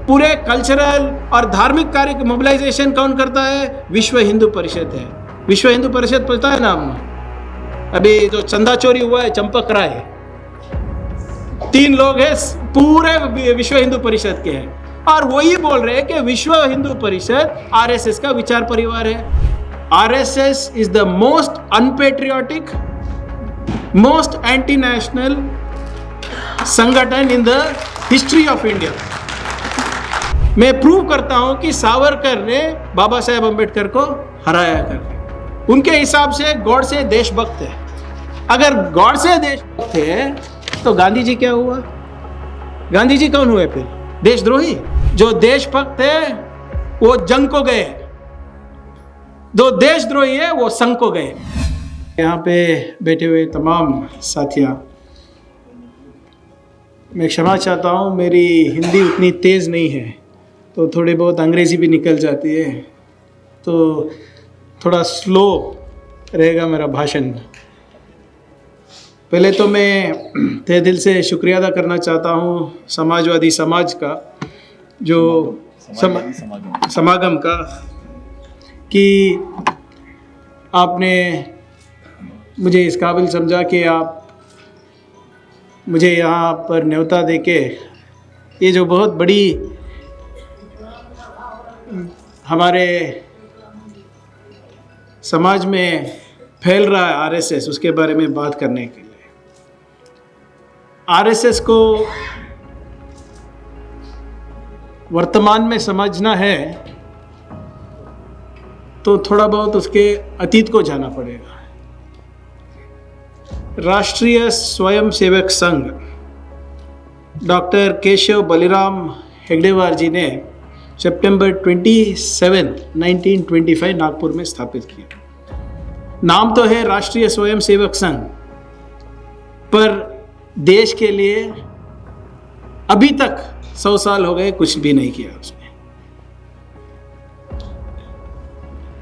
पूरे कल्चरल और धार्मिक कार्य की मोबिलाइजेशन कौन करता है? विश्व हिंदू परिषद है। विश्व हिंदू परिषद पता है नाम? अभी जो चंदा चोरी हुआ है चंपक राय, 3 लोग हैं पूरे विश्व हिंदू परिषद के हैं, और वही बोल रहे हैं कि विश्व हिंदू परिषद आरएसएस का विचार परिवार है। RSS is the most unpatriotic, most anti national संगठन in the history of India. मैं प्रूव करता हूं कि सावरकर ने बाबा साहेब अम्बेडकर को हराया करके। उनके हिसाब से गॉडसे देशभक्त है। अगर गॉडसे देशभक्त है तो गांधी जी क्या हुआ? गांधी जी कौन हुए फिर? देशद्रोही। जो देशभक्त है वो जंग को गए, जो देशद्रोही है वो संघ को गए। यहाँ पे बैठे हुए तमाम साथियाँ, मैं क्षमा चाहता हूँ, मेरी हिंदी उतनी तेज़ नहीं है, तो थोड़ी बहुत अंग्रेज़ी भी निकल जाती है, तो थोड़ा स्लो रहेगा मेरा भाषण। पहले तो मैं तहे दिल से शुक्रिया अदा करना चाहता हूँ समाजवादी समाज का, जो समागम का, कि आपने मुझे इस काबिल समझा कि आप मुझे यहाँ पर न्योता देके ये जो बहुत बड़ी हमारे समाज में फैल रहा है आरएसएस, उसके बारे में बात करने के लिए। आरएसएस को वर्तमान में समझना है तो थोड़ा बहुत उसके अतीत को जाना पड़ेगा। राष्ट्रीय स्वयंसेवक संघ डॉक्टर केशव बलिराम हेगडेवार जी ने सितंबर 27, 1925 नागपुर में स्थापित किया। नाम तो है राष्ट्रीय स्वयंसेवक संघ, पर देश के लिए अभी तक 100 साल हो गए कुछ भी नहीं किया उसने।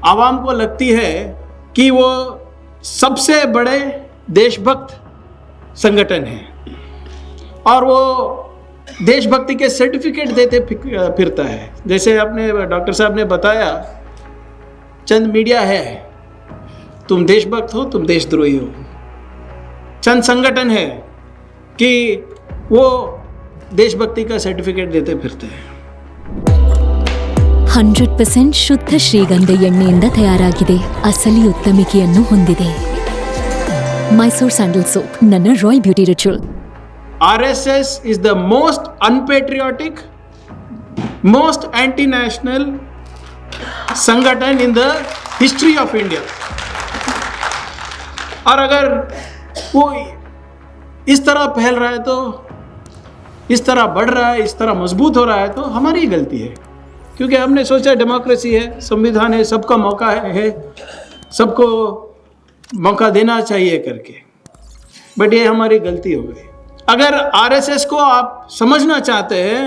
आवाम को लगती है कि वो सबसे बड़े देशभक्त संगठन है, और वो देशभक्ति के सर्टिफिकेट देते फिरता है। जैसे आपने डॉक्टर साहब ने बताया, चंद मीडिया है, तुम देशभक्त हो, तुम देशद्रोही हो। चंद संगठन है कि वो देशभक्ति का सर्टिफिकेट देते फिरते हैं। 100% ಶುದ್ಧ ಶ್ರೀಗಂಧ ಎಣ್ಣೆಯಿಂದ ತಯಾರಾಗಿದೆ. ಅಸಲಿ ಉತ್ತಮಿಕೆಯನ್ನು ಹೊಂದಿದೆ. ಮೈಸೂರ್ ಸ್ಯಾಂಡಲ್ ಸೋಪ್, ನನ್ನ royal beauty ritual. RSS is the most unpatriotic, most anti-national संगठन in the history of India. और अगर वो इस तरह फैल रहा है, तो इस तरह बढ़ रहा है, इस तरह मजबूत हो रहा है, तो हमारी ही गलती है। क्योंकि हमने सोचा डेमोक्रेसी है, संविधान है, सबका मौका है, सबको मौका देना चाहिए करके, बट ये हमारी गलती हो गई। अगर आरएसएस को आप समझना चाहते हैं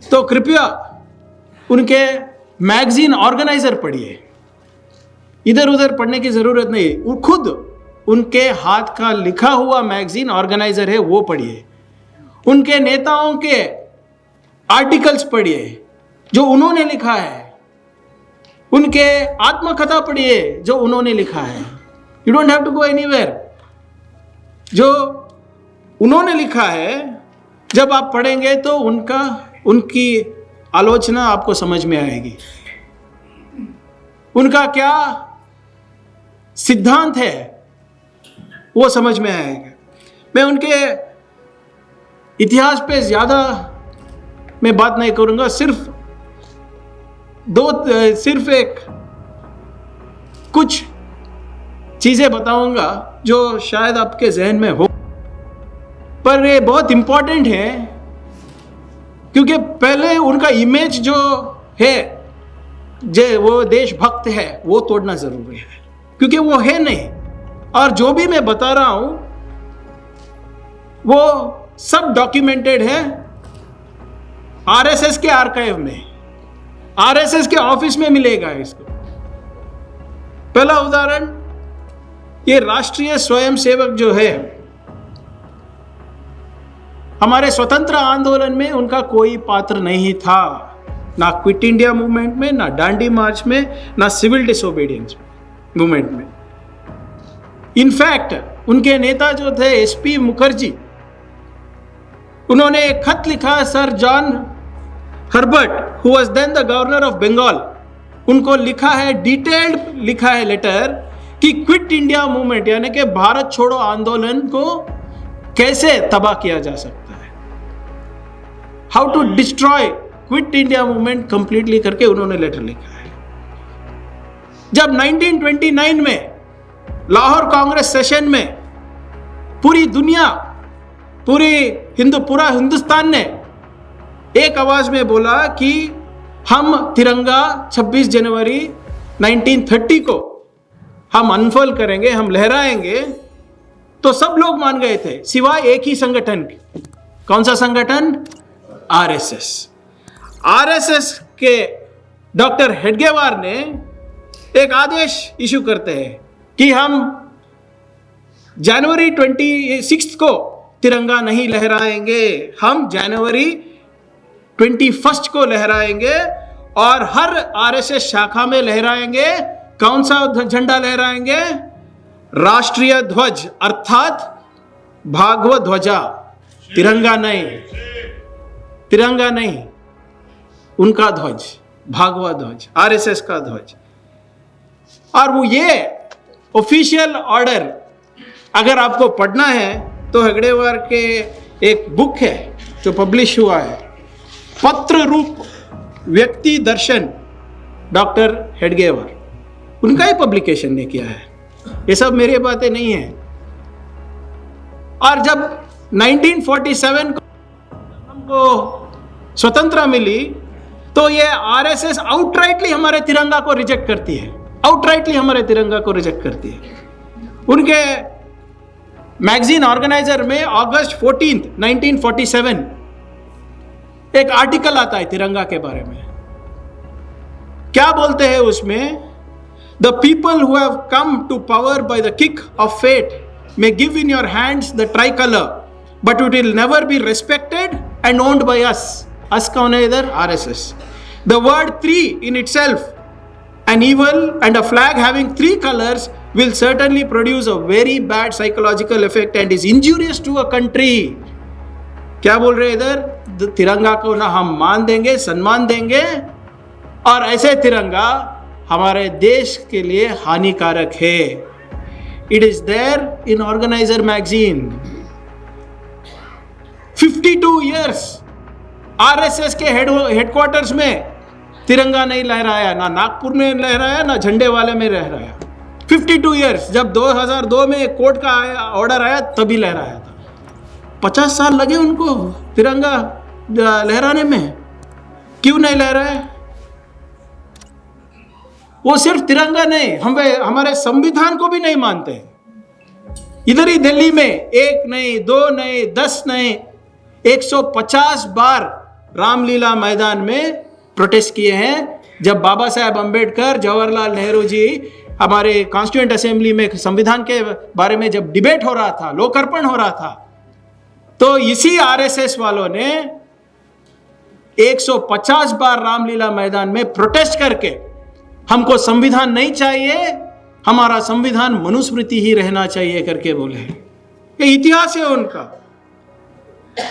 तो कृपया उनके मैगजीन ऑर्गेनाइजर पढ़िए। इधर उधर पढ़ने की ज़रूरत नहीं, वो खुद उनके हाथ का लिखा हुआ मैगजीन ऑर्गेनाइजर है, वो पढ़िए। उनके नेताओं के आर्टिकल्स पढ़िए जो उन्होंने लिखा है, उनके आत्मकथा पढ़िए जो उन्होंने लिखा है। You don't have to go anywhere. जो उन्होंने लिखा है जब आप पढ़ेंगे तो उनकी आलोचना आपको समझ में आएगी, उनका क्या सिद्धांत है वो समझ में आएगा। मैं उनके इतिहास पे ज़्यादा मैं बात नहीं करूँगा, सिर्फ एक कुछ चीज़ें बताऊँगा जो शायद आपके जहन में हो, पर ये बहुत इम्पोर्टेंट है, क्योंकि पहले उनका इमेज जो है, वो देशभक्त है, वो तोड़ना ज़रूरी है, क्योंकि वो है नहीं। और जो भी मैं बता रहा हूँ वो सब डॉक्यूमेंटेड है आरएसएस के आर्काइव में, आरएसएस के ऑफिस में मिलेगा इसको। पहला उदाहरण, ये राष्ट्रीय स्वयंसेवक जो है, हमारे स्वतंत्र आंदोलन में उनका कोई पात्र नहीं था, ना क्विट इंडिया मूवमेंट में, ना डांडी मार्च में, ना सिविल डिसोबीडियंस मूवमेंट में। इनफैक्ट उनके नेता जो थे एसपी मुखर्जी, उन्होंने एक खत लिखा sir John Herbert, who was then the governor of Bengal, उनको लिखा है, डिटेल्ड लिखा है लेटर कि क्विट इंडिया मूवमेंट यानी कि भारत छोड़ो आंदोलन को कैसे तबाह किया जा सकता है, how to destroy quit India movement completely करके उन्होंने लेटर लिखा है। जब 1929 में लाहौर कांग्रेस सेशन में पूरी दुनिया, पूरा हिंदुस्तान ने एक आवाज में बोला कि हम तिरंगा 26 जनवरी 1930 को हम अनफोल्ड करेंगे, हम लहराएंगे, तो सब लोग मान गए थे सिवाय एक ही संगठन के। कौन सा संगठन? आरएसएस। आरएसएस के डॉक्टर हेडगेवार ने एक आदेश इशू करते हैं कि हम जनवरी 26 को तिरंगा नहीं लहराएंगे, हम जनवरी 21 को लहराएंगे और हर आरएसएस शाखा में लहराएंगे। कौन सा झंडा लहराएंगे? राष्ट्रीय ध्वज अर्थात भागवत ध्वजा, तिरंगा नहीं, तिरंगा नहीं, उनका ध्वज, भागवत ध्वज, आरएसएस का ध्वज। और वो ये ऑफिशियल ऑर्डर अगर आपको पढ़ना है तो हेगड़ेवार के एक बुक है जो पब्लिश हुआ है, पत्र रूप व्यक्ति दर्शन, डॉक्टर हेडगेवार, उनका ही पब्लिकेशन ने किया है, ये सब मेरी बातें नहीं है। और जब 1947 को हमको स्वतंत्रता मिली तो ये आरएसएस आउटराइटली हमारे तिरंगा को रिजेक्ट करती है, आउटराइटली हमारे तिरंगा को रिजेक्ट करती है। उनके मैगजीन ऑर्गेनाइजर में अगस्त 14, 1947 एक आर्टिकल आता है तिरंगा के बारे में। क्या बोलते हैं उसमें? The people who have come to power by the kick of fate may give in your hands the tricolor, but it will never be respected and owned by us. Us कौन है इधर? RSS. The word three in itself, an evil and a flag having three colors, will certainly produce a very bad psychological effect and is injurious to a country. क्या बोल रहे इधर? तिरंगा को ना हम मान देंगे, सम्मान देंगे, और ऐसे तिरंगा हमारे देश के लिए हानिकारक है। It is there in organiser magazine. 52 years RSS के हेडक्वार्टर्स में तिरंगा नहीं लहराया, ना नागपुर में लहराया, ना झंडे वाले में लहराया। 52 इयर्स। जब 2002 में कोर्ट का ऑर्डर आया तभी लहराया था। 50 साल लगे उनको तिरंगा लहराने में, क्यों नहीं लहराए? वो सिर्फ तिरंगा नहीं, हमारे संविधान को भी नहीं मानते। इधर ही दिल्ली में एक नहीं, दो नहीं, 10 नहीं, 150 बार रामलीला मैदान में प्रोटेस्ट किए हैं। जब बाबा साहेब अंबेडकर, जवाहरलाल नेहरू जी हमारे कॉन्स्टिट्यूएंट असेंबली में संविधान के बारे में जब डिबेट हो रहा था, लोकार्पण हो रहा था, तो इसी आरएसएस वालों ने 150 बार रामलीला मैदान में प्रोटेस्ट करके हमको संविधान नहीं चाहिए, हमारा संविधान मनुस्मृति ही रहना चाहिए करके बोले। ये इतिहास है उनका।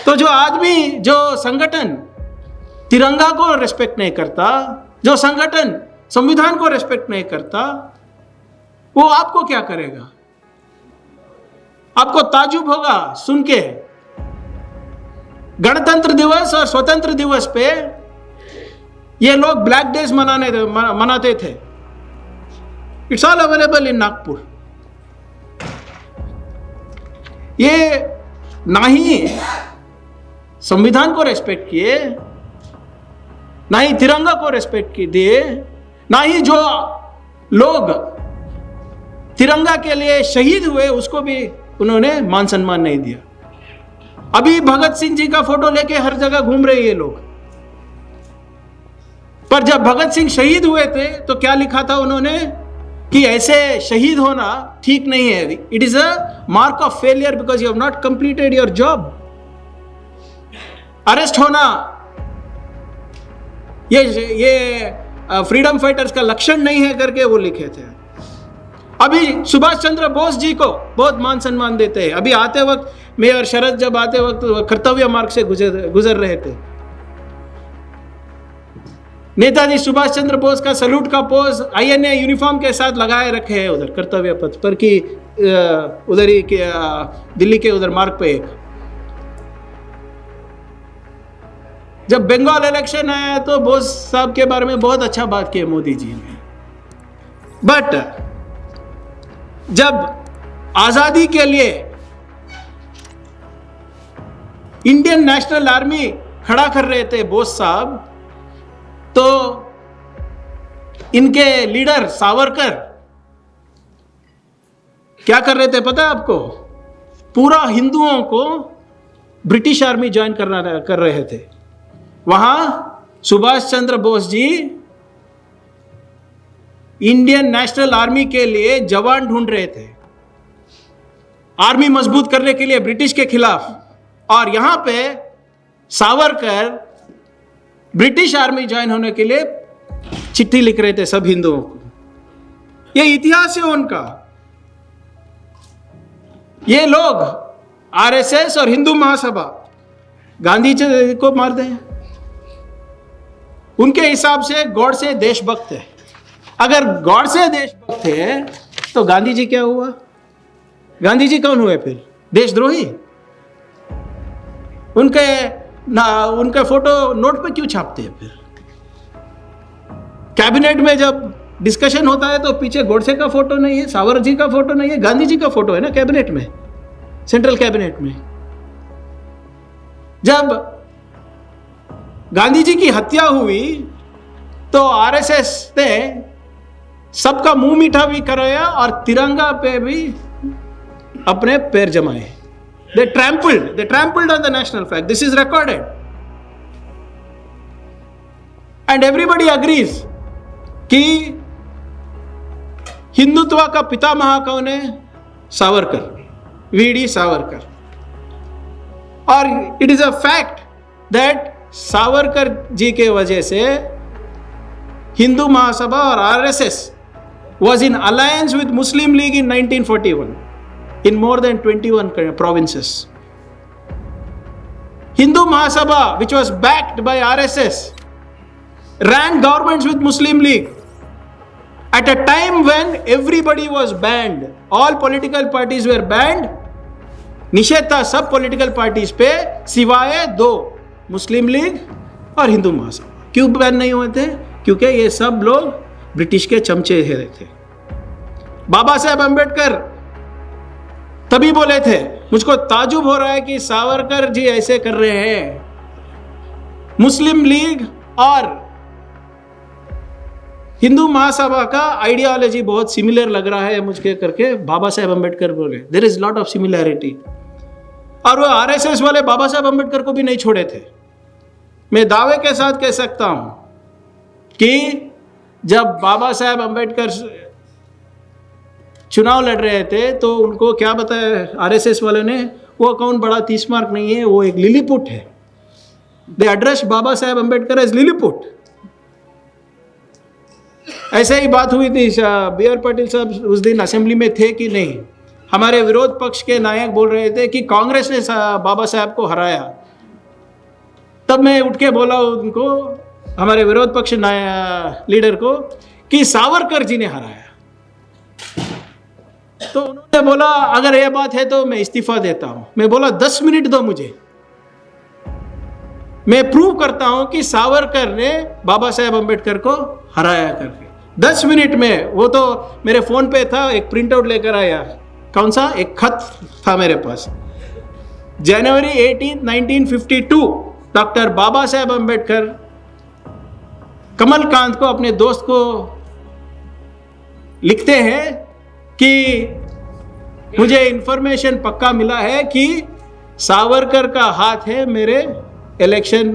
तो जो आदमी, जो संगठन तिरंगा को रिस्पेक्ट नहीं करता, जो संगठन संविधान को रिस्पेक्ट नहीं करता, वो आपको क्या करेगा? आपको ताजुब होगा सुन के। गणतंत्र दिवस और स्वतंत्र दिवस पे ये लोग ब्लैक डेज मनाते थे। It's all available in Nagpur. ये ना ही संविधान को रेस्पेक्ट किए, ना ही तिरंगा को रेस्पेक्ट दिए, ना ही जो लोग तिरंगा के लिए शहीद हुए उसको भी उन्होंने मान सम्मान नहीं दिया। अभी भगत सिंह जी का फोटो लेके हर जगह घूम रहे ये लोग। पर जब भगत सिंह शहीद हुए थे तो क्या लिखा था उन्होंने कि ऐसे शहीद होना ठीक नहीं है। It is a mark of failure because you have not completed your job. Arrest होना ये फ्रीडम फाइटर्स का लक्षण नहीं है करके वो लिखे थे। अभी सुभाष चंद्र बोस जी को बहुत मान सम्मान देते हैं। अभी आते वक्त मैं और शरद जब आते वक्त कर्तव्य मार्ग से गुजर रहे थे, नेताजी सुभाष चंद्र बोस का सैल्यूट का पोज आईएनए यूनिफॉर्म के साथ लगाए रखे हैं उधर कर्तव्य पथ पर कि उधर ही दिल्ली के उधर मार्ग पे। जब बंगाल इलेक्शन आया तो बोस साहब के बारे में बहुत अच्छा बात की मोदी जी ने, बट जब आजादी के लिए इंडियन नेशनल आर्मी खड़ा कर रहे थे बोस साहब, तो इनके लीडर सावरकर क्या कर रहे थे पता है आपको? पूरा हिंदुओं को ब्रिटिश आर्मी ज्वाइन कर रहे थे। वहां Subhash Chandra Bose ji Indian national army के लिए जवान ढूंढ रहे थे, आर्मी मजबूत करने के लिए ब्रिटिश के खिलाफ। और यहां पे सावरकर ब्रिटिश आर्मी ज्वाइन होने के लिए चिट्ठी लिख रहे थे सब हिंदुओं को। ये इतिहास है उनका। ये लोग आरएसएस और हिंदू महासभा गांधी जी को मार दें, उनके हिसाब से गॉड से देशभक्त है। अगर गॉड से देशभक्त है तो गांधी जी क्या हुआ? गांधी जी कौन हुए फिर? देशद्रोही। उनका फोटो नोट पे क्यों छापते हैं? फिर कैबिनेट में जब डिस्कशन होता है तो पीछे गोडसे का फोटो नहीं है, सावरकर जी का फोटो नहीं है, गांधी जी का फोटो है ना कैबिनेट में, सेंट्रल कैबिनेट में। जब गांधी जी की हत्या हुई तो आरएसएस ने सबका मुंह मीठा भी कराया और तिरंगा पे भी अपने पैर जमाए। They trampled on the national flag. This is recorded. And everybody agrees कि हिंदुत्व का पितामह कौन है? सावरकर, वीडी सावरकर। और it is a fact that Savarkar ji के वजह से हिंदू महासभा और RSS was in alliance with Muslim League in 1941 in more than 21 provinces. Hindu Mahasabha, which was backed by RSS, ran governments with Muslim League at a time when everybody was banned. All political parties were banned. निषेध था सब political parties पे सिवाय दो, मुस्लिम league और हिंदू महासभा। क्यों ban नहीं हुए थे? क्योंकि ये सब लोग ब्रिटिश के चमचे थे। बाबा साहेब अंबेडकर तभी बोले थे, मुझको ताजुब हो रहा है कि सावरकर जी ऐसे कर रहे हैं। मुस्लिम लीग और हिंदू महासभा का आइडियोलॉजी बहुत सिमिलर लग रहा है मुझे करके बाबा साहेब अंबेडकर बोले। There is lot of similarity. और वो आरएसएस वाले बाबा साहेब अंबेडकर को भी नहीं छोड़े थे। मैं दावे के साथ कह सकता हूं कि जब बाबा साहेब अंबेडकर चुनाव लड़ रहे थे तो उनको क्या बताया आरएसएस वाले ने? वो कौन बड़ा 30 मार्क नहीं है, वो एक लिलीपुट है। दे एड्रेस बाबा साहेब अंबेडकर एज लिलीपुट। ऐसे ही बात हुई थी। बी.आर. पाटिल साहब उस दिन असेंबली में थे कि नहीं? हमारे विरोध पक्ष के नायक बोल रहे थे कि कांग्रेस ने बाबा साहेब को हराया। तब मैं उठ के बोला उनको, हमारे विरोध पक्ष लीडर को, कि सावरकर जी ने हराया। तो उन्होंने बोला अगर यह बात है तो मैं इस्तीफा देता हूं। मैं बोला 10 मिनट दो मुझे, मैं प्रूव करता हूं कि सावरकर ने बाबा साहेब अंबेडकर को हराया करके। 10 मिनट में। वो तो मेरे फोन पे था, एक प्रिंट आउट लेकर आया। कौन सा? एक खत था मेरे पास। जनवरी 18, 1952 डॉक्टर बाबा साहेब अंबेडकर कमलकांत को, अपने दोस्त को लिखते हैं कि मुझे इंफॉर्मेशन पक्का मिला है कि सावरकर का हाथ है मेरे इलेक्शन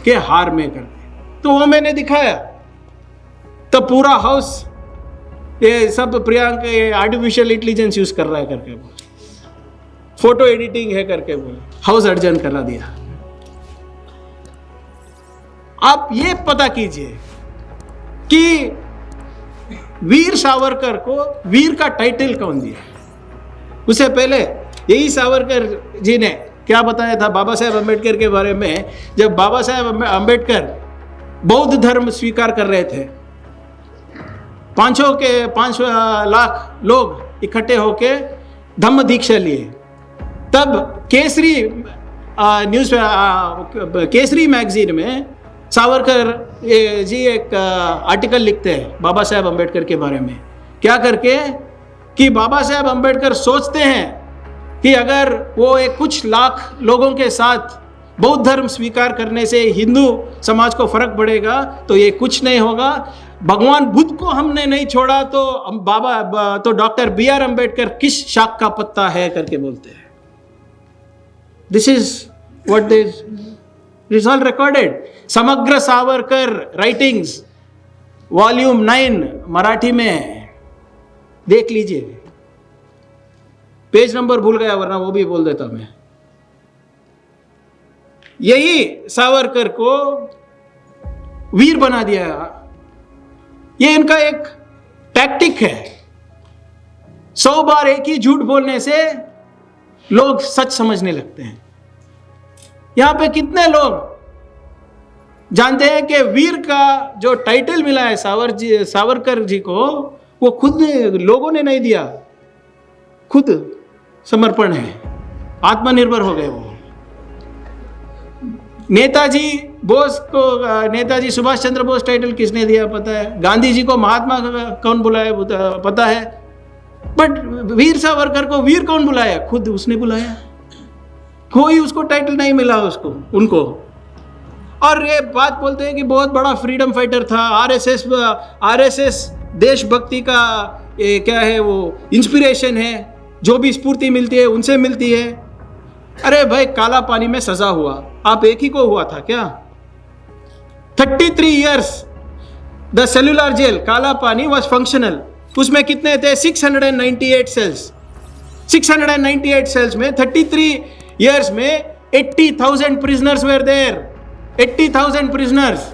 के हार में करके। तो वो मैंने दिखाया। तो पूरा हाउस ये सब प्रियंका आर्टिफिशियल इंटेलिजेंस यूज कर रहा है करके बोले, फोटो एडिटिंग है करके बोले, हाउस अर्जन करा दिया। आप ये पता कीजिए कि वीर सावरकर को वीर का टाइटल कौन दिया। उससे पहले यही सावरकर जी ने क्या बताया था बाबा साहेब अम्बेडकर के बारे में, जब बाबा साहेब अम्बेडकर बौद्ध धर्म स्वीकार कर रहे थे, 5 लाख लोग इकट्ठे होके धम्म दीक्षा लिए, तब केसरी केसरी मैगजीन में सावरकर जी एक आर्टिकल लिखते हैं बाबा साहेब अम्बेडकर के बारे में, क्या करके कि बाबा साहेब अम्बेडकर सोचते हैं कि अगर वो एक कुछ लाख लोगों के साथ बौद्ध धर्म स्वीकार करने से हिंदू समाज को फर्क पड़ेगा तो ये कुछ नहीं होगा। भगवान बुद्ध को हमने नहीं छोड़ा तो डॉक्टर BR अम्बेडकर किस शाख का पत्ता है करके बोलते हैं। This is what this is all recorded. समग्र सावरकर राइटिंग्स वॉल्यूम 9 मराठी में देख लीजिए। पेज नंबर भूल गया वरना वो भी बोल देता मैं। यही सावरकर को वीर बना दिया। ये इनका एक टैक्टिक है। 100 बार एक ही झूठ बोलने से लोग सच समझने लगते हैं। यहां पे कितने लोग जानते हैं कि वीर का जो टाइटल मिला है सावरकर जी को, वो खुद लोगों ने नहीं दिया, खुद समर्पण है, आत्मनिर्भर हो गए वो। नेताजी बोस को नेताजी सुभाष चंद्र बोस टाइटल किसने दिया पता है, गांधी जी को महात्मा कौन बुलाया पता है, बट वीर सावरकर को वीर कौन बुलाया, खुद उसने बुलाया। कोई उसको टाइटल नहीं मिला उनको। और ये बात बोलते हैं कि बहुत बड़ा फ्रीडम फाइटर था, आरएसएस देशभक्ति का क्या है वो इंस्पिरेशन है, जो भी स्फूर्ति मिलती है उनसे मिलती है। अरे भाई काला पानी में सजा हुआ, आप एक ही को हुआ था क्या? 33 years द सेल्युलर जेल काला पानी वॉज फंक्शनल। उसमें कितने थे? 698 सेल्स। 698 सेल्स में 33 years में 80,000 प्रिजनर्स वेर देयर। 80,000 प्रिजनर्स।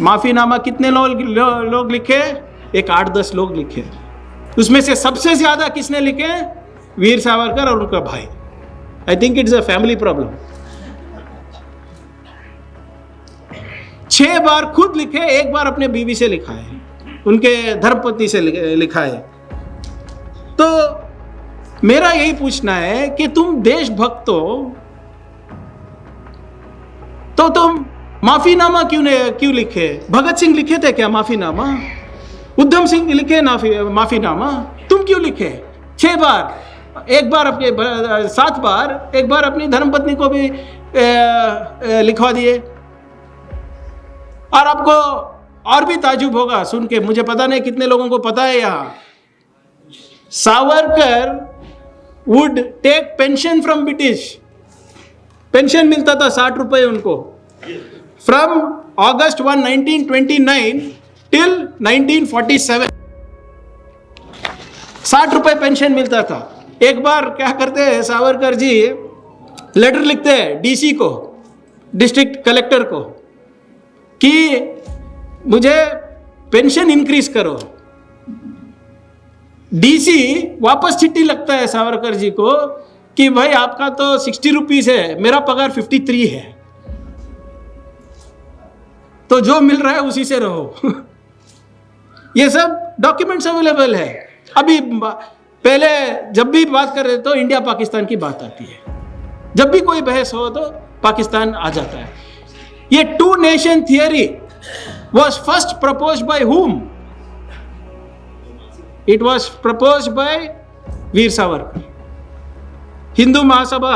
माफीनामा कितने लोग लिखे? एक 8-10 लोग लिखे। उसमें से सबसे ज्यादा किसने लिखे? वीर सावरकर और उनका भाई। I think it's a family problem. 6 बार खुद लिखे, 1 बार अपने बीवी से लिखा है, उनके धर्मपत्नी से लिखा है। तो मेरा यही पूछना है कि तुम देशभक्त हो तो तुम माफीनामा क्यों लिखे? भगत सिंह लिखे थे क्या माफीनामा? उधम सिंह लिखे माफीनामा? तुम क्यों लिखे? 6 बार, 1 बार अपने 7 बार, 1 बार अपनी धर्मपत्नी को भी लिखवा दिए। और आपको और भी ताजुब होगा सुन के, मुझे पता नहीं कितने लोगों को पता है यहां, Savarkar would take pension from British. Pension मिलता था 60 रुपए उनको, फ्रॉम August 1, 1929 टिल 1947। 60 रुपए पेंशन मिलता था। एक बार क्या करते हैं सावरकर जी, लेटर लिखते हैं डीसी को, डिस्ट्रिक्ट कलेक्टर को, कि मुझे पेंशन इंक्रीज करो। डीसी वापस चिट्ठी लगता है सावरकर जी को कि भाई आपका तो 60 रुपीज है, मेरा पगार 53 है, तो जो मिल रहा है उसी से रहो। ये सब डॉक्यूमेंट्स अवेलेबल है। अभी पहले जब भी बात कर रहे तो इंडिया पाकिस्तान की बात आती है, जब भी कोई बहस हो तो पाकिस्तान आ जाता है। ये 2 nation theory was first proposed by whom? It was proposed by Veer Savarkar. Hindu Mahasabha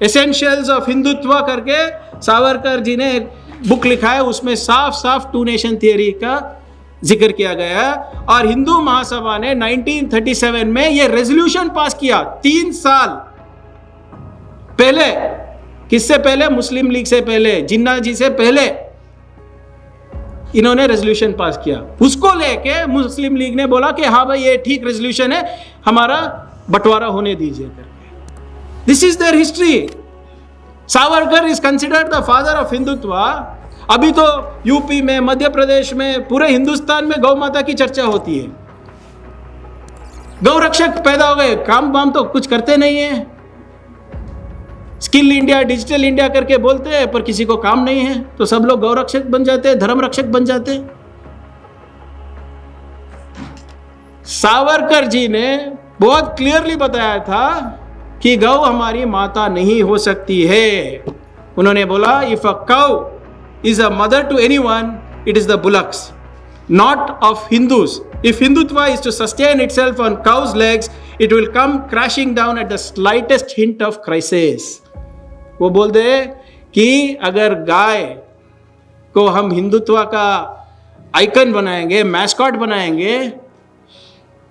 essentials of Hindutva करके सावरकर जी ने एक बुक लिखा है, उसमें साफ साफ 2 नेशन थियरी का जिक्र किया गया है। और हिंदू महासभा ने 1937 में ये रेजोल्यूशन पास किया, 3 साल पहले। किससे पहले? मुस्लिम लीग से पहले, जिन्ना जी से पहले इन्होंने रेजोल्यूशन पास किया। उसको लेके मुस्लिम लीग ने बोला कि हाँ भाई ये ठीक रेजोल्यूशन है, हमारा बंटवारा होने दीजिए करके। This is there history. Savarkar is considered the father of Hindutva. अभी तो यूपी में, मध्य प्रदेश में, पूरे हिंदुस्तान में गौ माता की चर्चा होती है। गौ रक्षक पैदा हो गए, काम वाम तो कुछ करते नहीं है। स्किल इंडिया, डिजिटल इंडिया करके बोलते हैं, पर किसी को काम नहीं है, तो सब लोग गौ रक्षक बन जाते हैं, धर्म रक्षक बन जाते हैं। सावरकर जी ने बहुत क्लियरली बताया था कि गौ हमारी माता नहीं हो सकती है। उन्होंने बोला, if a cow is a mother to anyone, it is the bullocks, not of Hindus. If Hindutva is to sustain itself on cow's legs, it will come crashing down at the slightest hint of crisis. वो बोलते हैं कि अगर गाय को हम हिंदुत्व का icon बनाएंगे, mascot बनाएंगे,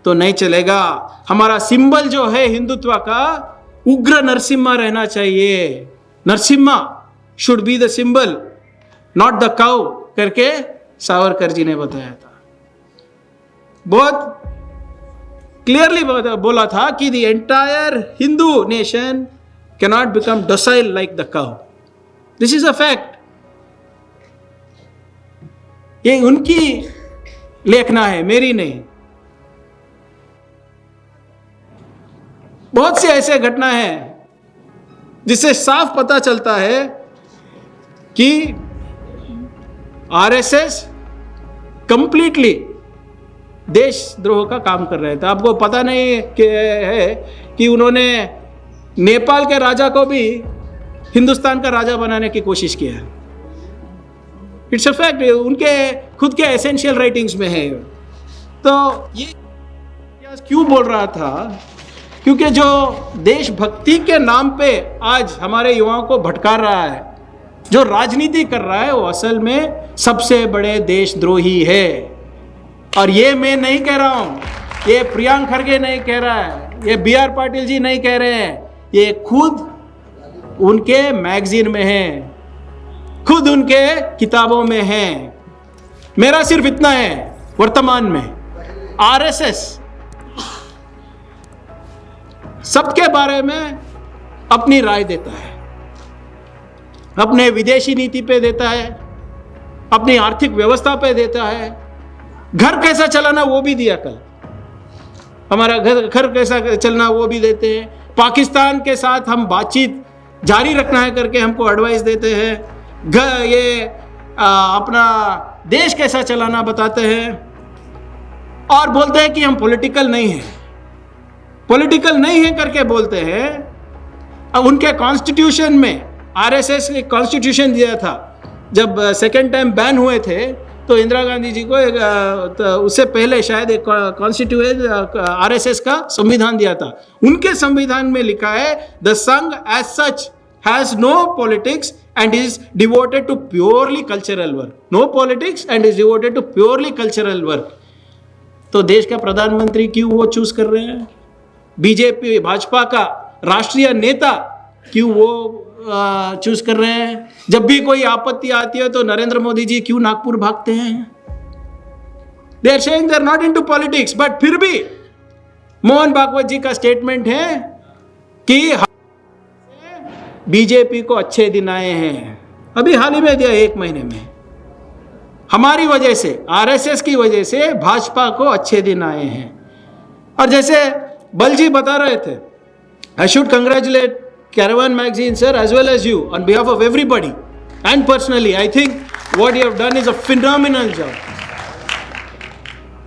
तो नहीं चलेगा। हमारा सिंबल जो है हिंदुत्व का, उग्र नरसिम्हा रहना चाहिए। Narasimha should be the symbol, not the cow करके सावरकर जी ने बताया था। बहुत क्लियरली बोला था कि the entire Hindu nation cannot become docile like the cow. This is a fact. ये उनकी लेखना है, मेरी नहीं। बहुत से ऐसे घटना है जिससे साफ पता चलता है कि आरएसएस कंप्लीटली देशद्रोह का काम कर रहे थे। आपको पता नहीं है कि उन्होंने नेपाल के राजा को भी हिंदुस्तान का राजा बनाने की कोशिश की है। इट्स अ फैक्ट, उनके खुद के एसेंशियल राइटिंग्स में है। तो ये क्यों बोल रहा था? क्योंकि जो देशभक्ति के नाम पे आज हमारे युवाओं को भटका रहा है, जो राजनीति कर रहा है, वो असल में सबसे बड़े देशद्रोही है। और ये मैं नहीं कह रहा हूँ, ये प्रियंक खड़गे नहीं कह रहा है, ये बी आर पाटिल जी नहीं कह रहे हैं, ये खुद उनके मैगजीन में है, खुद उनके किताबों में है। मेरा सिर्फ इतना है, वर्तमान में आरएसएस सबके बारे में अपनी राय देता है, अपने विदेशी नीति पे देता है, अपनी आर्थिक व्यवस्था पे देता है, घर कैसा चलाना वो भी दिया कल, हमारा घर कैसा चलना वो भी देते हैं। पाकिस्तान के साथ हम बातचीत जारी रखना है करके हमको एडवाइस देते हैं। ये अपना देश कैसा चलाना बताते हैं और बोलते हैं कि हम पॉलिटिकल नहीं हैं, पॉलिटिकल नहीं है करके बोलते हैं। अब उनके कॉन्स्टिट्यूशन में, आरएसएस ने कॉन्स्टिट्यूशन दिया था जब सेकेंड टाइम बैन हुए थे, तो इंदिरा गांधी जी को तो उससे पहले शायद एक कॉन्स्टिट्यूशन आरएसएस का संविधान दिया था। उनके संविधान में लिखा है, the Sangh as such has no politics and is devoted to purely cultural work. No politics and is devoted to purely cultural work. तो देश का प्रधानमंत्री क्यों वो चूज कर रहे हैं? बीजेपी, भाजपा का राष्ट्रीय नेता क्यों वो चूज कर रहे हैं? जब भी कोई आपत्ति आती है तो नरेंद्र मोदी जी क्यों नागपुर भागते हैं? They are saying they are not into politics, but फिर भी मोहन भागवत जी का स्टेटमेंट है कि बीजेपी को अच्छे दिन आए हैं। अभी हाल ही में दिया, 1 महीने में, हमारी वजह से, आरएसएस की वजह से भाजपा को अच्छे दिन आए हैं। और जैसे बल जी बता रहे थे, I should congratulate Caravan magazine sir as well as you on behalf of everybody and personally I think what you have done is a phenomenal job.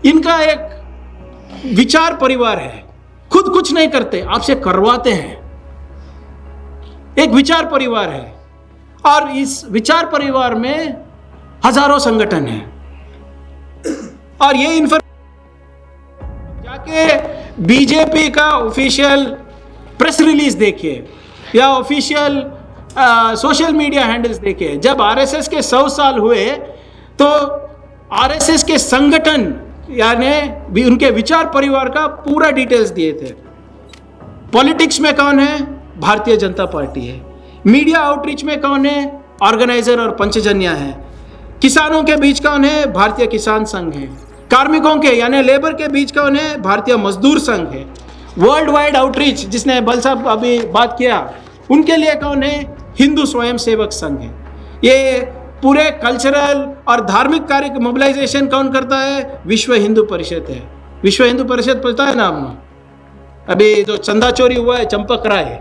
इनका एक विचार परिवार है, खुद कुछ नहीं करते, आपसे करवाते हैं। एक विचार परिवार है और इस विचार परिवार में हजारों संगठन हैं। और ये जाके बीजेपी का ऑफिशियल प्रेस रिलीज देखिए या ऑफिशियल सोशल मीडिया हैंडल्स देखिए। जब आरएसएस के 100 साल हुए तो आरएसएस के संगठन यानी उनके विचार परिवार का पूरा डिटेल्स दिए थे। पॉलिटिक्स में कौन है? भारतीय जनता पार्टी है। मीडिया आउटरीच में कौन है? ऑर्गेनाइजर और पंचजन्या है। किसानों के बीच कौन है? भारतीय किसान संघ है। कार्मिकों के यानी लेबर के बीच कौन है? भारतीय मजदूर संघ है। वर्ल्ड वाइड आउटरीच जिसने बल साहब अभी बात किया, उनके लिए कौन है? हिंदू स्वयं सेवक संघ है। ये पूरे कल्चरल और धार्मिक कार्य की मोबिलाइजेशन कौन करता है? विश्व हिंदू परिषद है। विश्व हिंदू परिषद पता है ना आपको? अभी जो चंदा चोरी हुआ है चंपक राय,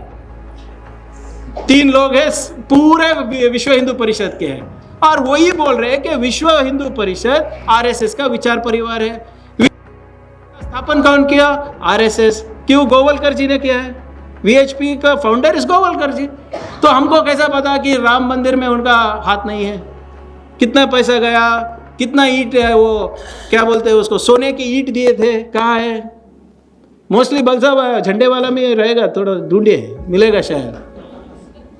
3 लोग हैं पूरे विश्व हिंदू परिषद के हैं, और वही बोल रहे हैं कि विश्व हिंदू परिषद आरएसएस का विचार परिवार है। स्थापन कौन किया? आरएसएस। क्यों? गोवलकर जी ने किया है। वीएचपी का फाउंडर इस गोवलकर जी। तो हमको कैसा पता कि राम मंदिर में उनका हाथ नहीं है? कितना पैसा गया, कितना ईंट है, वो क्या बोलते हैं उसको, सोने की ईंट दिए थे, कहाँ है? मोस्टली बलसा झंडे वाला में रहेगा, थोड़ा ढूंढिए मिलेगा शायद।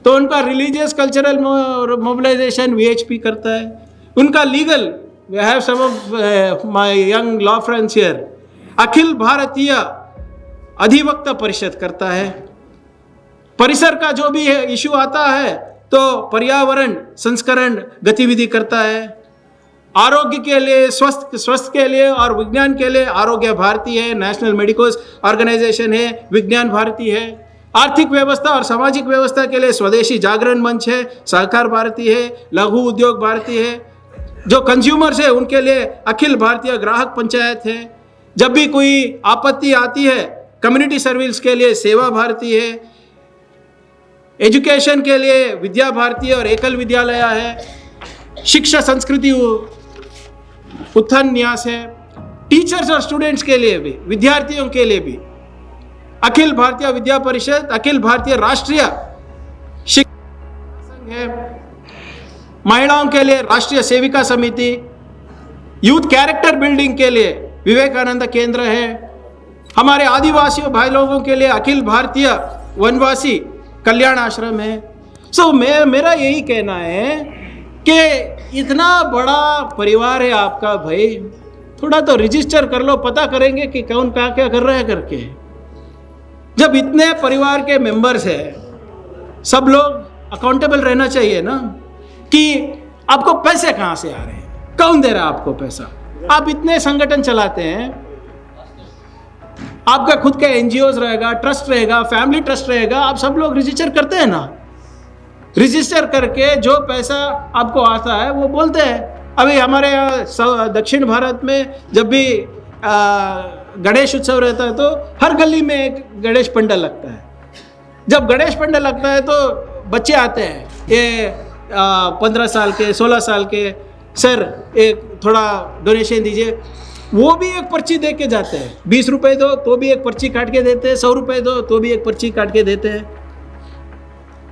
तो उनका रिलीजियस कल्चरल मोबिलाइजेशन वीएचपी करता है। उनका legal, we have some of my young law friends here, Akhil Bharatiya Adhivakta परिषद करता है। परिसर का जो भी इशू आता है तो पर्यावरण संस्करण गतिविधि करता है। आरोग्य के लिए, स्वस्थ के लिए और विज्ञान के लिए आरोग्य भारती है, नेशनल मेडिकल ऑर्गेनाइजेशन है, विज्ञान भारती है। आर्थिक व्यवस्था और सामाजिक व्यवस्था के लिए स्वदेशी जागरण मंच है, सहकार भारती है, लघु उद्योग भारती है। जो कंज्यूमर्स है उनके लिए अखिल भारतीय ग्राहक पंचायत है। जब भी कोई आपत्ति आती है कम्युनिटी सर्विस के लिए सेवा भारती है। एजुकेशन के लिए विद्या भारती और एकल विद्यालय है। शिक्षा संस्कृति उत्थान न्यास है। टीचर्स और स्टूडेंट्स के लिए भी, विद्यार्थियों के लिए भी अखिल भारतीय विद्या परिषद, अखिल भारतीय राष्ट्रीय शिक्षा संघ है। महिलाओं के लिए राष्ट्रीय सेविका समिति, यूथ कैरेक्टर बिल्डिंग के लिए विवेकानंद केंद्र है। हमारे आदिवासियों भाई लोगों के लिए अखिल भारतीय वनवासी कल्याण आश्रम है। सो मेरा यही कहना है कि इतना बड़ा परिवार है आपका भाई, थोड़ा तो रजिस्टर कर लो, पता करेंगे कि कौन क्या क्या कर रहा है करके। जब इतने परिवार के मेंबर्स हैं, सब लोग अकाउंटेबल रहना चाहिए ना, कि आपको पैसे कहाँ से आ रहे हैं, कौन दे रहा है आपको पैसा। आप इतने संगठन चलाते हैं, आपका खुद का एनजीओज रहेगा, ट्रस्ट रहेगा, फैमिली ट्रस्ट रहेगा, आप सब लोग रजिस्टर करते हैं ना। रजिस्टर करके जो पैसा आपको आता है वो बोलते हैं। अभी हमारे यहाँ दक्षिण भारत में जब भी गणेश उत्सव रहता है तो हर गली में एक गणेश पंडाल लगता है। जब गणेश पंडाल लगता है तो बच्चे आते हैं, ये 15 साल के, 16 साल के, सर एक थोड़ा डोनेशन दीजिए। वो भी एक पर्ची दे के जाते हैं। 20 रुपए दो तो भी एक पर्ची काट के देते हैं, 100 रुपए दो तो भी एक पर्ची काट के देते हैं।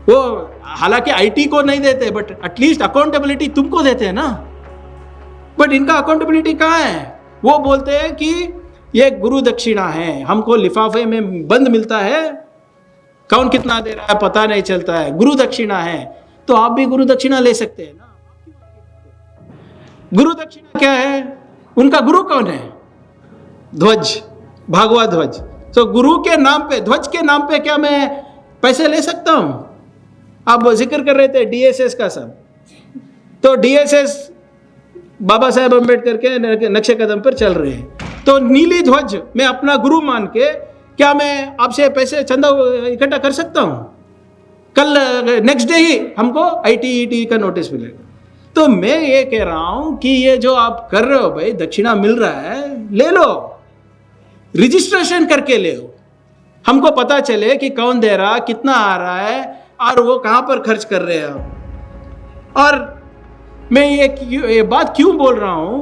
वो हालांकि आईटी को नहीं देते, बट एटलीस्ट अकाउंटेबिलिटी तुमको देते हैं ना। बट इनका अकाउंटेबिलिटी कहाँ है? वो बोलते हैं कि ये गुरु दक्षिणा है, हमको लिफाफे में बंद मिलता है, कौन कितना दे रहा है पता नहीं चलता है, गुरु दक्षिणा है। तो आप भी गुरु दक्षिणा ले सकते हैं ना। गुरु दक्षिणा क्या है? उनका गुरु कौन है? ध्वज, भगवा ध्वज। तो गुरु के नाम पे, ध्वज के नाम पे क्या मैं पैसे ले सकता हूं? आप जिक्र कर रहे थे डीएसएस का सब, तो डीएसएस बाबा साहेब अम्बेडकर के नक्शे कदम पर चल रहे हैं। तो नीली ध्वज मैं अपना गुरु मान के क्या मैं आपसे पैसे चंदा इकट्ठा कर सकता हूं? कल नेक्स्ट डे ही हमको आईटीईटी का नोटिस मिलेगा। तो मैं ये कह रहा हूं कि ये जो आप कर रहे हो भाई, दक्षिणा मिल रहा है, ले लो, रजिस्ट्रेशन करके ले लो, हमको पता चले कि कौन दे रहा, कितना आ रहा है और वो कहां पर खर्च कर रहे हैं। और मैं ये बात क्यों बोल रहा हूं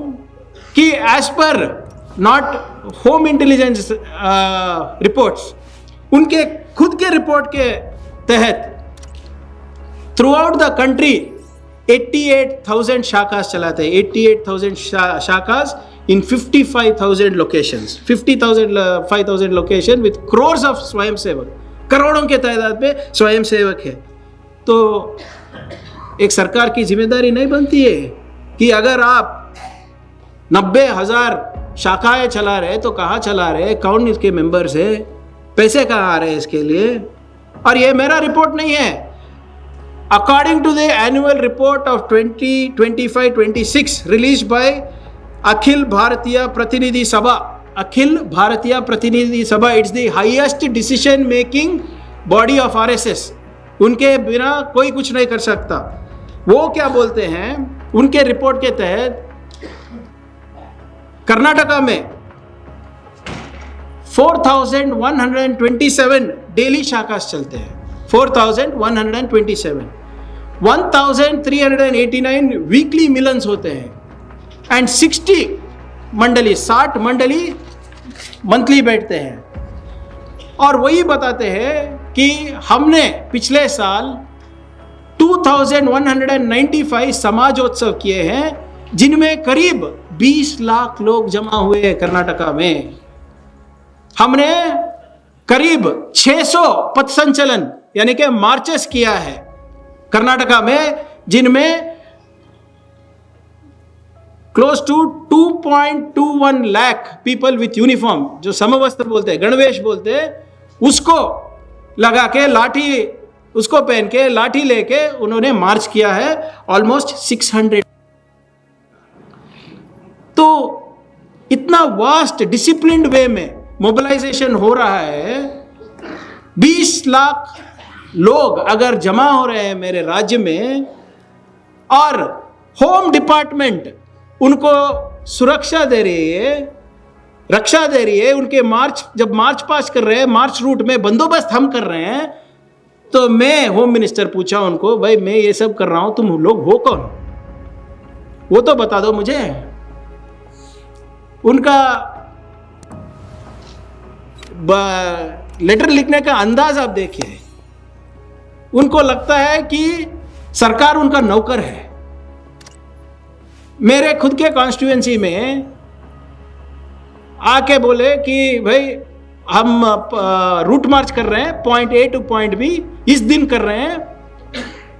कि as per not home intelligence reports, उनके खुद के रिपोर्ट के तहत थ्रू आउट द कंट्री 88,000 शाखास चलाते हैं। 88,000 शाखास इन 55,000 locations, 5,000 location with crores of स्वयं सेवक, करोड़ों के तादाद में स्वयं सेवक है। तो एक सरकार की जिम्मेदारी नहीं बनती है कि अगर आप 90,000 शाखाएं चला रहे तो कहाँ चला रहे, कौन इसके मेंबर्स है, पैसे कहाँ आ रहे हैं इसके लिए। और ये मेरा रिपोर्ट नहीं है, according to the annual report of 2025-26 released by Akhil Bharatiya Pratinidhi Sabha. Akhil Bharatiya Pratinidhi Sabha, it's the highest decision making body of RSS. उनके बिना कोई कुछ नहीं कर सकता। वो क्या बोलते हैं, उनके रिपोर्ट के तहत कर्नाटका में 4127 डेली शाखास चलते हैं, 4127, 1389 वीकली मिलन्स होते हैं एंड 60 मंडली मंथली बैठते हैं। और वही बताते हैं कि हमने पिछले साल 2195 समाजोत्सव किए हैं, जिनमें करीब 20 लाख लोग जमा हुए हैं कर्नाटका में। हमने करीब 600 पथ संचलन यानी कि मार्चेस किया है कर्नाटका में, जिनमें close to 2.21 lakh people with uniform, जो समवस्त्र बोलते हैं, गणवेश बोलते हैं, उसको लगा के लाठी, उसको पहन के लाठी लेके उन्होंने मार्च किया है ऑलमोस्ट 600। तो इतना वास्ट डिसिप्लिन्ड वे में मोबिलाइजेशन हो रहा है। 20 लाख लोग अगर जमा हो रहे हैं मेरे राज्य में, और होम डिपार्टमेंट उनको सुरक्षा दे रही है, रक्षा दे रही है, उनके जब मार्च पास कर रहे हैं, मार्च रूट में बंदोबस्त हम कर रहे हैं, तो मैं होम मिनिस्टर पूछा उनको, भाई मैं ये सब कर रहा हूं, तुम लोग हो कौन, वो तो बता दो मुझे। उनका लेटर लिखने का अंदाज आप देखिए, उनको लगता है कि सरकार उनका नौकर है। मेरे खुद के कॉन्स्टिट्यूएंसी में आके बोले कि भाई हम रूट मार्च कर रहे हैं, point A to point B इस दिन कर रहे हैं,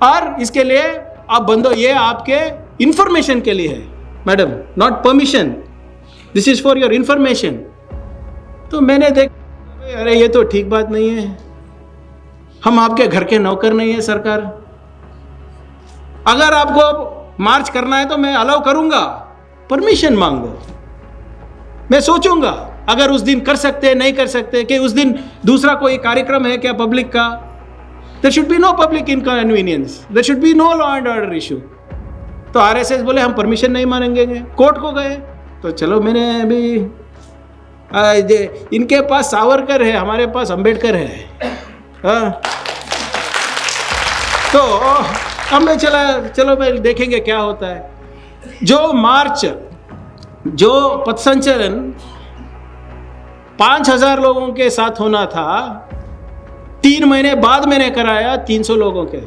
और इसके लिए आप बंदो, ये आपके इंफॉर्मेशन के लिए है madam, not permission, this is for your information. तो मैंने देखा, अरे ये तो ठीक बात नहीं है, हम आपके घर के नौकर नहीं है सरकार। अगर आपको मार्च करना है तो मैं अलाउ करूंगा, परमिशन मांगो, मैं सोचूंगा अगर उस दिन कर सकते नहीं कर सकते, कि उस दिन दूसरा कोई कार्यक्रम है क्या पब्लिक का, there should be no public inconvenience, there should be no law and order issue. तो आरएसएस बोले हम परमिशन नहीं मानेंगे, कोर्ट को गए। तो चलो, मैंने अभी इनके पास सावरकर है, हमारे पास अंबेडकर है, तो हमने चलो भाई देखेंगे क्या होता है। जो मार्च, जो पथ संचलन 5000 लोगों के साथ होना था, 3 महीने बाद मैंने कराया 300 लोगों के,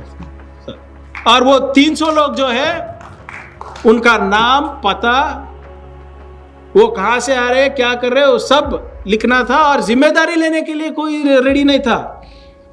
और वो 300 लोग जो है, उनका नाम, पता, वो कहाँ से आ रहे, क्या कर रहे, वो सब लिखना था, और जिम्मेदारी लेने के लिए कोई रेडी नहीं था।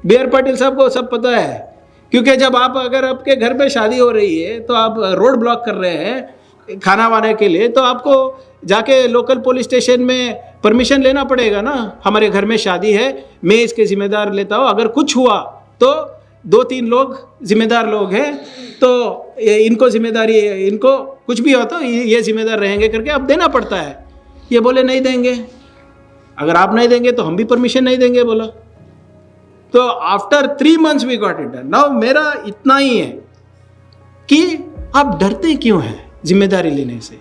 बी.आर. पाटिल साहब को सब पता है, क्योंकि जब आप, अगर आपके घर पे शादी हो रही है तो आप रोड ब्लॉक कर रहे हैं खाना वाने के लिए, तो आपको जाके लोकल पुलिस स्टेशन में परमिशन लेना पड़ेगा ना, हमारे घर में शादी है, मैं इसके जिम्मेदार लेता हूँ, अगर कुछ हुआ तो 2-3 लोग जिम्मेदार लोग हैं, तो इनको जिम्मेदारी, इनको कुछ भी हो तो ये जिम्मेदार रहेंगे करके अब देना पड़ता है। ये बोले नहीं देंगे, अगर आप नहीं देंगे तो हम भी परमिशन नहीं देंगे बोला। तो after 3 months we got it done. Now मेरा इतना ही है कि आप डरते क्यों हैं जिम्मेदारी लेने से,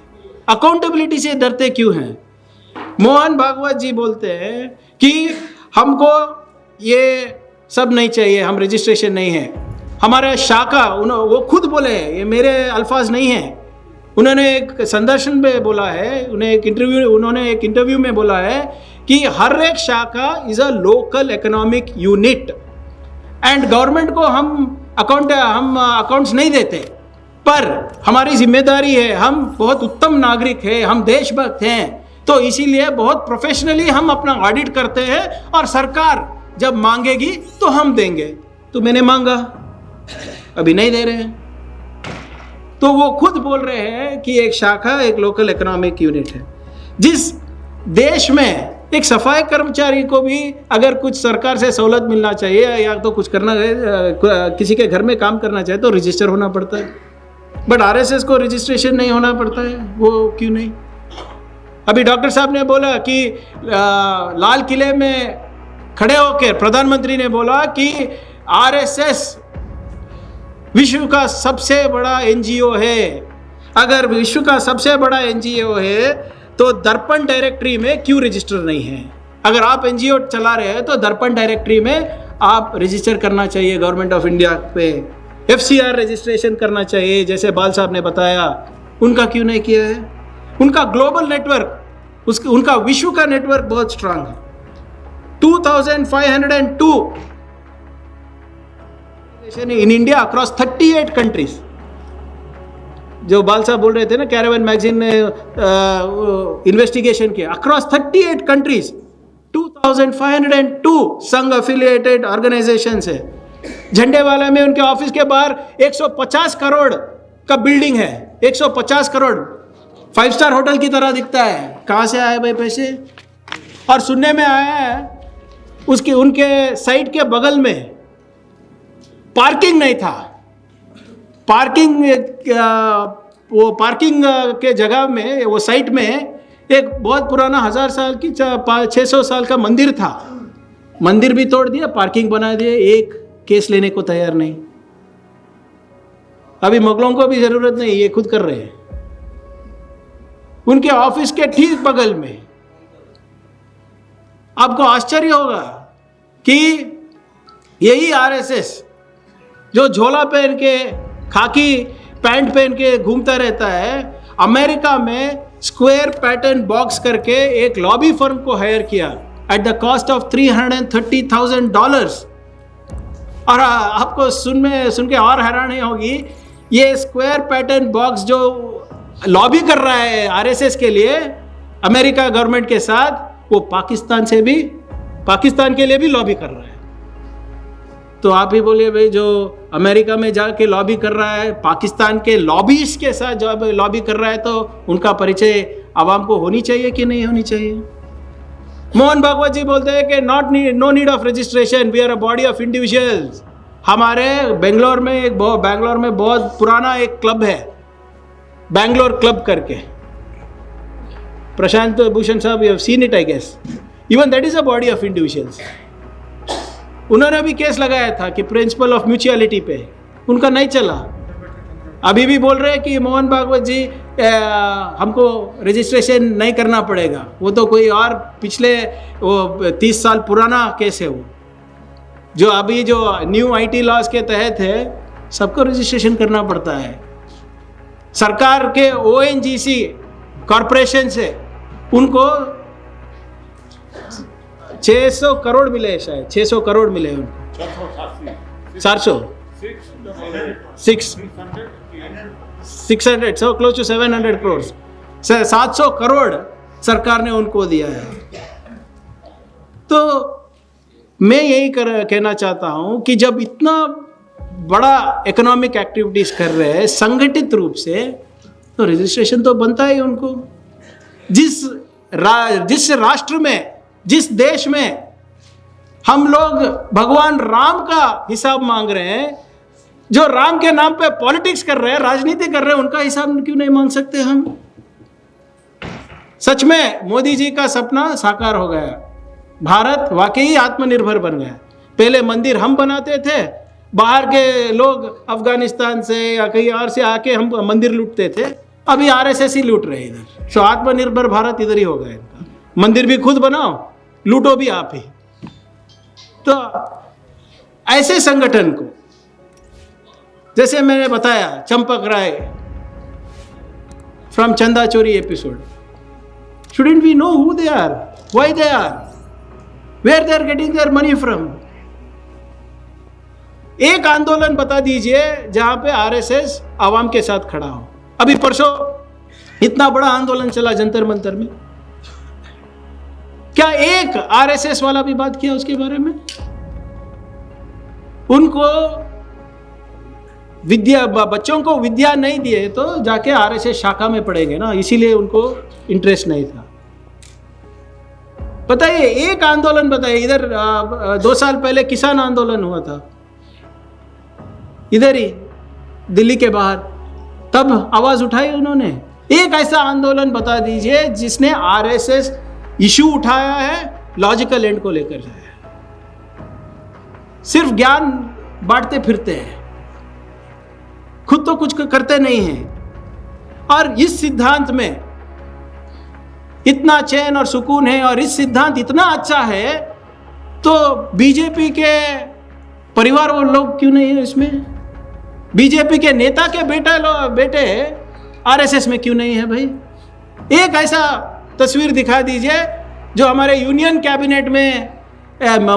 अकाउंटेबिलिटी से डरते क्यों हैं। मोहन भागवत जी बोलते हैं कि हमको ये सब नहीं चाहिए, हम रजिस्ट्रेशन नहीं है, हमारा शाखा, वो खुद बोले हैं, ये मेरे अल्फाज नहीं हैं, उन्होंने एक संदर्शन में बोला है, उन्होंने एक इंटरव्यू में बोला है कि हर एक शाखा is a local economic unit, and government को हम अकाउंट्स नहीं देते, पर हमारी जिम्मेदारी है, हम बहुत उत्तम नागरिक हैं, हम देशभक्त हैं, तो इसीलिए बहुत प्रोफेशनली हम अपना ऑडिट करते हैं, और सरकार जब मांगेगी तो हम देंगे। तो मैंने मांगा, अभी नहीं दे रहे हैं। तो वो खुद बोल रहे हैं कि एक शाखा एक लोकल इकोनॉमिक यूनिट है। जिस देश में एक सफाई कर्मचारी को भी अगर कुछ सरकार से सहूलत मिलना चाहिए या तो कुछ करना है, किसी के घर में काम करना चाहिए, तो रजिस्टर होना पड़ता है, बट आरएसएस को रजिस्ट्रेशन नहीं होना पड़ता है, वो क्यों नहीं। अभी डॉक्टर साहब ने बोला कि लाल किले में खड़े होकर प्रधानमंत्री ने बोला कि आरएसएस विश्व का सबसे बड़ा एनजीओ है। अगर विश्व का सबसे बड़ा एनजीओ है तो दर्पण डायरेक्टरी में क्यों रजिस्टर नहीं है? अगर आप एनजीओ चला रहे हैं तो दर्पण डायरेक्टरी में आप रजिस्टर करना चाहिए गवर्नमेंट ऑफ इंडिया पे। एफसीआर रजिस्ट्रेशन करना चाहिए, जैसे बाल साहब ने बताया। उनका क्यों नहीं किया है? उनका ग्लोबल नेटवर्क, उनका विश्व का नेटवर्क बहुत स्ट्रांग है। 2502 इन इंडिया अक्रॉस 38 कंट्रीज। जो बाल साहब बोल रहे थे ना, कैरावन मैगजीन ने इन्वेस्टिगेशन किया, अक्रॉस 38 कंट्रीज 2502 संघ एफिलिएटेड ऑर्गेनाइजेशंस है। झंडेवाला में उनके ऑफिस के बाहर 150 करोड़ का बिल्डिंग है। 150 करोड़ 5 स्टार होटल की तरह दिखता है। कहाँ से आए भाई पैसे? और सुनने में आया है उसके उनके साइट के बगल में पार्किंग नहीं था। पार्किंग वो पार्किंग के जगह में, वो साइट में एक बहुत पुराना 1000 साल की 600 साल का मंदिर था। मंदिर भी तोड़ दिया, पार्किंग बना दिया, एक केस लेने को तैयार नहीं। अभी मुगलों को भी जरूरत नहीं, ये खुद कर रहे हैं। उनके ऑफिस के ठीक बगल में आपको आश्चर्य होगा कि यही आरएसएस जो झोला पहन के, खाकी पैंट पहन के घूमता रहता है, अमेरिका में स्क्वायर पैटर्न बॉक्स करके एक लॉबी फर्म को हायर किया एट द कॉस्ट ऑफ $330,000। और आपको सुन के और हैरानी होगी, ये स्क्वायर पैटर्न बॉक्स जो लॉबी कर रहा है आरएसएस के लिए अमेरिका गवर्नमेंट के साथ, वो पाकिस्तान के लिए भी लॉबी कर रहा है। तो आप ही बोलिए भाई, जो अमेरिका में जाके लॉबी कर रहा है, पाकिस्तान के लॉबीज के साथ जब लॉबी कर रहा है, तो उनका परिचय आवाम को होनी चाहिए कि नहीं होनी चाहिए? मोहन भागवत जी बोलते हैं कि no need of registration, we are a body of individuals. हमारे बेंगलोर में बहुत पुराना एक क्लब है, बैंगलोर क्लब करके। Prashant Bhushan sahab, you have seen it I guess. Even that is a body of individuals. उन्होंने भी केस लगाया था कि प्रिंसिपल ऑफ म्यूचुअलिटी पे, उनका नहीं चला। अभी भी बोल रहे हैं कि मोहन भागवत जी हमको रजिस्ट्रेशन नहीं करना पड़ेगा, वो तो कोई और पिछले 30 साल पुराना केस है। वो जो अभी जो न्यू आईटी लॉज के तहत है, सबको रजिस्ट्रेशन करना पड़ता है। सरकार के ओएनजीसी कॉरपोरेशन से उनको 600 करोड़ मिले, शायद 600 करोड़ मिले उनको। 600 so close to 700 crores, 700 crore सरकार ने उनको दिया है। तो मैं यही कहना चाहता हूं कि जब इतना बड़ा इकोनॉमिक एक्टिविटीज कर रहे हैं संगठित रूप से, तो रजिस्ट्रेशन तो बनता ही उनको। जिस राष्ट्र में, जिस देश में हम लोग भगवान राम का हिसाब मांग रहे हैं, जो राम के नाम पे पॉलिटिक्स कर रहे हैं, राजनीति कर रहे हैं, उनका हिसाब क्यों नहीं मांग सकते हम? सच में मोदी जी का सपना साकार हो गया। भारत वाकई आत्मनिर्भर बन गया। पहले मंदिर हम बनाते थे, बाहर के लोग अफगानिस्तान से या कहीं और से आके हम मंदिर लूटते थे। अभी आरएसएस ही लूट रहे हैं इधर। सो आत्मनिर्भर भारत इधर ही हो गया इनका। मंदिर भी खुद बनाओ, लूटो भी आप ही। तो ऐसे संगठन को, जैसे मैंने बताया चंपक राय फ्रॉम चंदा चोरी episode, shouldn't we know who they are, why they are, where they are getting their money from? एक आंदोलन बता दीजिए जहां पे आरएसएस आवाम के साथ खड़ा हो। अभी परसों इतना बड़ा आंदोलन चला जंतर मंतर में, क्या एक आरएसएस वाला भी बात किया उसके बारे में? उनको विद्या, बच्चों को विद्या नहीं दिए तो जाके आरएसएस शाखा में पढ़ेंगे ना, इसीलिए उनको इंटरेस्ट नहीं था। बताइए, एक आंदोलन बताइए। इधर 2 साल पहले किसान आंदोलन हुआ था, इधर ही दिल्ली के बाहर, तब आवाज उठाई उन्होंने। एक ऐसा आंदोलन बता दीजिए जिसने आरएसएस इशू उठाया है, लॉजिकल एंड को लेकर जाया। सिर्फ ज्ञान बांटते फिरते हैं। खुद तो कुछ करते नहीं हैं। और इस सिद्धांत में इतना चैन और सुकून है, और इस सिद्धांत इतना अच्छा है, तो बीजेपी के परिवार वो लोग क्यों नहीं है इसमें? बीजेपी के नेता के बेटे आरएसएस में क्यों नहीं है भाई? एक ऐसा तस्वीर दिखा दीजिए जो हमारे यूनियन कैबिनेट में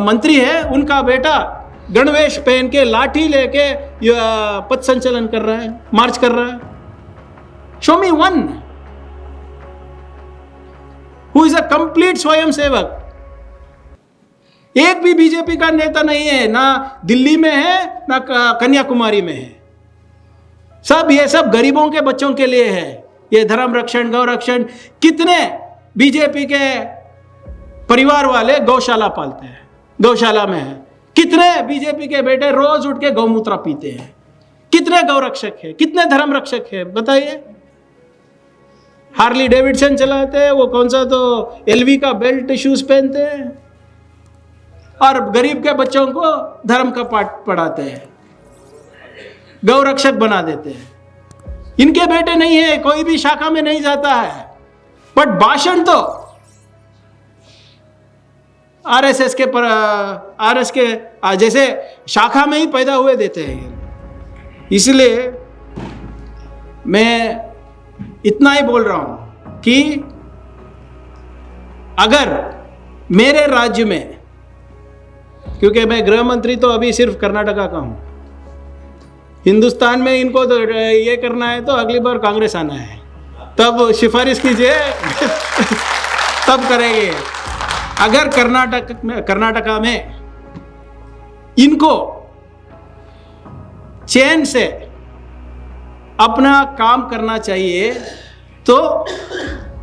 मंत्री है, उनका बेटा गणवेश पहन के लाठी लेके पथ संचलन कर रहा है, मार्च कर रहा है। Show me one who is a complete स्वयं सेवक। एक भी बीजेपी का नेता नहीं है, ना दिल्ली में है ना कन्याकुमारी में है। ये सब गरीबों के बच्चों के लिए है। ये धर्म रक्षण, गौ रक्षण, कितने बीजेपी के परिवार वाले गौशाला पालते हैं, गौशाला में है। कितने बीजेपी के बेटे रोज उठ के गौमूत्र पीते हैं। कितने गौ रक्षक है, कितने धर्म रक्षक है बताइए? हार्ली डेविडसन चलाते हैं, वो कौन सा तो एलवी का बेल्ट शूज पहनते हैं, और गरीब के बच्चों को धर्म का पाठ पढ़ाते हैं, गौ रक्षक बना देते हैं। इनके बेटे नहीं है, कोई भी शाखा में नहीं जाता है, बट भाषण तो आरएसएस के जैसे शाखा में ही पैदा हुए देते हैं। इसलिए मैं इतना ही बोल रहा हूं कि अगर मेरे राज्य में, क्योंकि मैं गृह मंत्री तो अभी सिर्फ कर्नाटका का हूं, हिंदुस्तान में इनको तो ये करना है तो अगली बार कांग्रेस आना है, तब सिफारिश कीजिए तब करेंगे। अगर कर्नाटका में इनको चैन से अपना काम करना चाहिए, तो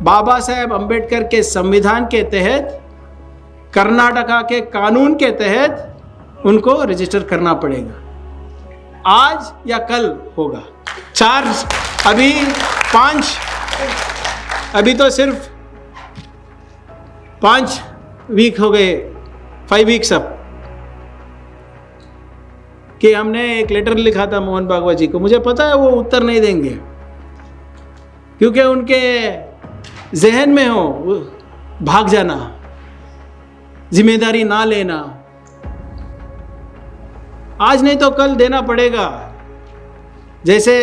बाबा साहेब अंबेडकर के संविधान के तहत, कर्नाटका के कानून के तहत उनको रजिस्टर करना पड़ेगा। आज या कल होगा। 4 अभी 5 अभी तो सिर्फ 5 वीक हो गए, 5 वीक्स अब, कि हमने एक लेटर लिखा था मोहन भागवत जी को। मुझे पता है वो उत्तर नहीं देंगे, क्योंकि उनके जहन में हो भाग जाना, जिम्मेदारी ना लेना। आज नहीं तो कल देना पड़ेगा, जैसे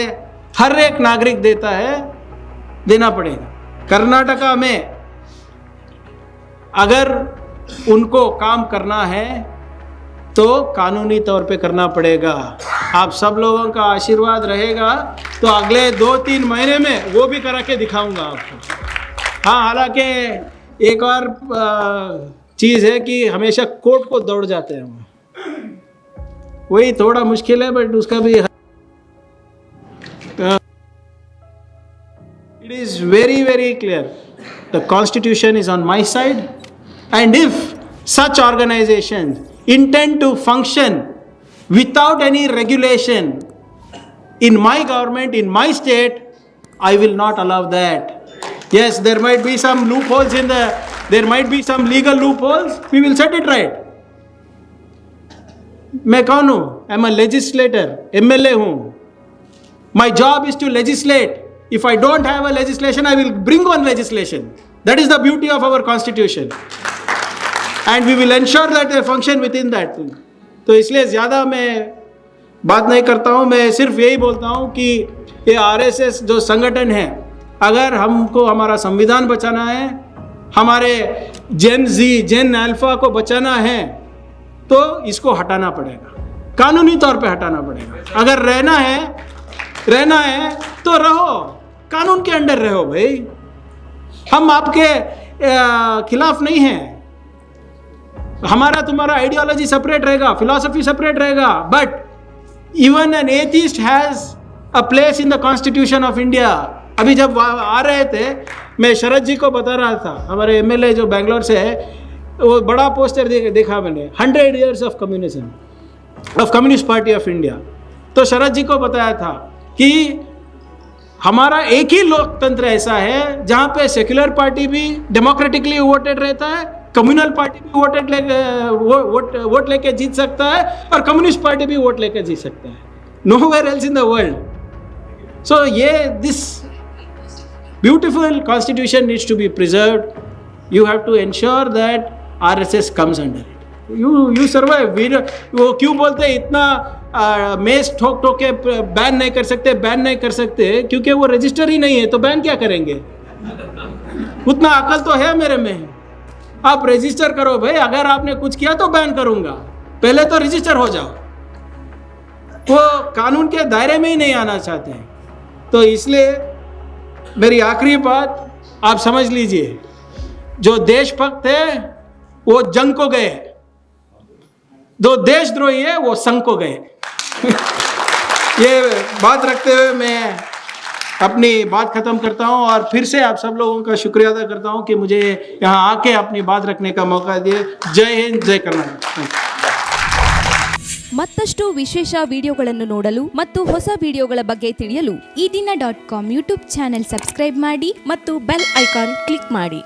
हर एक नागरिक देता है, देना पड़ेगा। कर्नाटका में अगर उनको काम करना है तो कानूनी तौर पे करना पड़ेगा। आप सब लोगों का आशीर्वाद रहेगा तो अगले 2-3 महीने में वो भी करा के दिखाऊंगा आपको। हाँ, हालांकि एक और चीज़ है कि हमेशा कोर्ट को दौड़ जाते हैं हम, वही थोड़ा मुश्किल है, बट उसका भी it is very very clear, the constitution is on my side, and if such organizations intend to function without any regulation in my government, in my state, I will not allow that. Yes, there might be some loopholes there might be some legal loopholes, we will set it right. मैं कौन हूँ? I am a legislator, MLA हूँ. My job is to legislate. If I don't have a legislation, I will bring one legislation. That is the beauty of our constitution. And we will ensure that they function within that thing. तो इसलिए ज़्यादा मैं बात नहीं करता हूँ, मैं सिर्फ यही बोलता हूँ कि ये आरएसएस जो संगठन है, अगर हमको हमारा संविधान बचाना है, हमारे जेन अल्फा को बचाना है, तो इसको हटाना पड़ेगा, कानूनी तौर पे हटाना पड़ेगा। अगर रहना है तो रहो, कानून के अंडर रहो भाई। हम आपके खिलाफ नहीं हैं, हमारा तुम्हारा आइडियोलॉजी सेपरेट रहेगा, फिलॉसफी सेपरेट रहेगा, but even an atheist has a place in the constitution of India. अभी जब आ रहे थे, मैं शरद जी को बता रहा था, हमारे एमएलए जो बेंगलोर से है, वो बड़ा पोस्टर देखा मैंने, 100 years of communism, of communist party of India. तो शरद जी को बताया था कि हमारा एक ही लोकतंत्र ऐसा है जहाँ पे सेक्युलर पार्टी भी डेमोक्रेटिकली वोटेड रहता है, कम्युनल पार्टी भी वोट लेके जीत सकता है, और कम्युनिस्ट पार्टी भी वोट लेके जीत सकता है। Nowhere else in the world So this beautiful constitution needs to be preserved. You have to ensure that RSS comes under it. You survive. वो क्यों बोलते हैं इतना मेस ठोक के बैन नहीं कर सकते क्योंकि वो रजिस्टर ही नहीं है, तो बैन क्या करेंगे? उतना अकल तो है मेरे में, आप रजिस्टर करो भाई, अगर आपने कुछ किया तो बैन करूंगा, पहले तो रजिस्टर हो जाओ। वो कानून के दायरे में ही नहीं आना चाहते हैं। तो इसलिए मेरी आखिरी बात आप समझ लीजिए, जो देशभक्त है वो जंग को गए, जो देशद्रोही है वो संघ को गए। ये बात रखते हुए मैं अपनी बात खत्म करता हूं और फिर से आप सब लोगों का शुक्रिया अदा करता हूं कि मुझे यहाँ आके अपनी बात रखने का मौका दिए। जय हिंद, जय कर्नाटक। ಮತ್ತಷ್ಟು ವಿಶೇಷ ವಿಡಿಯೋಗಳನ್ನು ನೋಡಲು ಮತ್ತು ಹೊಸ ವಿಡಿಯೋಗಳ ಬಗ್ಗೆ ತಿಳಿಯಲು ಈ ದಿನ .com ಯೂಟ್ಯೂಬ್ ಚಾನೆಲ್ ಸಬ್ಸ್ಕ್ರೈಬ್ ಮಾಡಿ ಮತ್ತು ಬೆಲ್ ಐಕಾನ್ ಕ್ಲಿಕ್ ಮಾಡಿ.